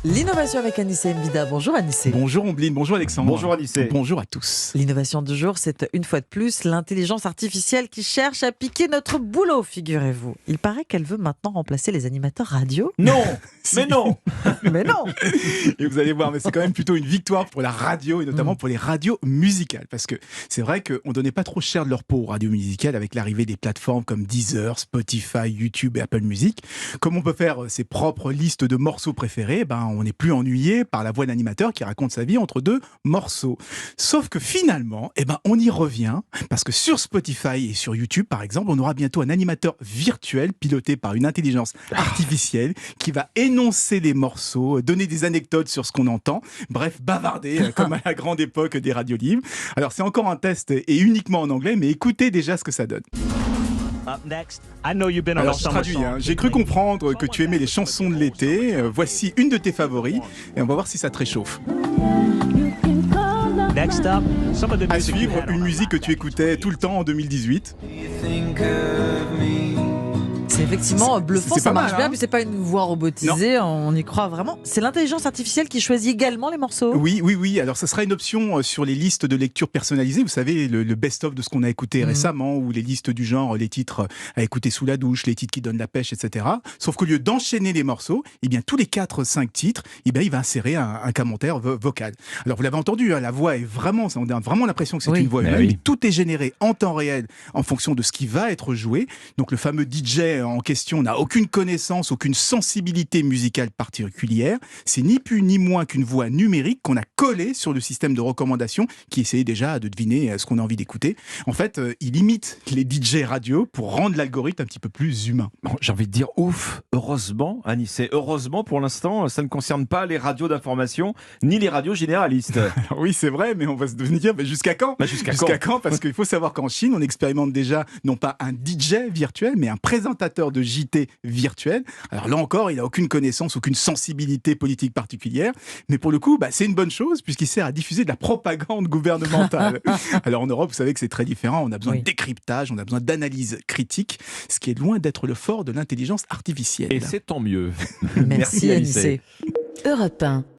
L'innovation avec Anissé Mbida. Bonjour Anissé. Bonjour Ombline, bonjour Alexandre. Bonjour Anissé. Bonjour à tous. L'innovation du jour, c'est une fois de plus l'intelligence artificielle qui cherche à piquer notre boulot, figurez-vous. Il paraît qu'elle veut maintenant remplacer les animateurs radio. Non, mais non. Mais non. Et vous allez voir, mais c'est quand même plutôt une victoire pour la radio et notamment pour les radios musicales. Parce que c'est vrai qu'on donnait pas trop cher de leur peau aux radios musicales avec l'arrivée des plateformes comme Deezer, Spotify, YouTube et Apple Music. Comme on peut faire ses propres listes de morceaux préférés, on n'est plus ennuyé par la voix d'animateur qui raconte sa vie entre deux morceaux. Sauf que finalement, on y revient parce que sur Spotify et sur YouTube, par exemple, on aura bientôt un animateur virtuel piloté par une intelligence artificielle qui va énoncer des morceaux, donner des anecdotes sur ce qu'on entend, bref, bavarder comme à la grande époque des radios libres. Alors c'est encore un test et uniquement en anglais, mais écoutez déjà ce que ça donne. Alors je traduis, j'ai cru comprendre que tu aimais les chansons de l'été. Voici une de tes favoris et on va voir si ça te réchauffe. À suivre, une musique que tu écoutais tout le temps en 2018. C'est effectivement bluffant, c'est ça pas marche mal, bien, hein. mais c'est pas une voix robotisée, on y croit vraiment. C'est l'intelligence artificielle qui choisit également les morceaux. Oui. Alors, ça sera une option sur les listes de lecture personnalisées. Vous savez, le best-of de ce qu'on a écouté récemment, ou les listes du genre, les titres à écouter sous la douche, les titres qui donnent la pêche, etc. Sauf qu'au lieu d'enchaîner les morceaux, tous les 4-5 titres, il va insérer un commentaire vocal. Alors, vous l'avez entendu, la voix est vraiment, on a vraiment l'impression que c'est une voix humaine, mais tout est généré en temps réel en fonction de ce qui va être joué. Donc, le fameux DJ en question n'a aucune connaissance, aucune sensibilité musicale particulière. C'est ni plus ni moins qu'une voix numérique qu'on a collée sur le système de recommandation qui essayait déjà de deviner ce qu'on a envie d'écouter. En fait, il imite les DJ radio pour rendre l'algorithme un petit peu plus humain. Bon, j'ai envie de dire ouf, heureusement, Anissé. Heureusement, pour l'instant, ça ne concerne pas les radios d'information ni les radios généralistes. Alors oui, c'est vrai, mais on va se dire jusqu'à quand Jusqu'à quand Parce qu'il faut savoir qu'en Chine, on expérimente déjà non pas un DJ virtuel, mais un présentateur de JT virtuel. Alors là encore, il n'a aucune connaissance, aucune sensibilité politique particulière, mais pour le coup, c'est une bonne chose puisqu'il sert à diffuser de la propagande gouvernementale. Alors en Europe, vous savez que c'est très différent, on a besoin de décryptage, on a besoin d'analyse critique, ce qui est loin d'être le fort de l'intelligence artificielle. Et c'est tant mieux. Merci Anissé. Europe 1.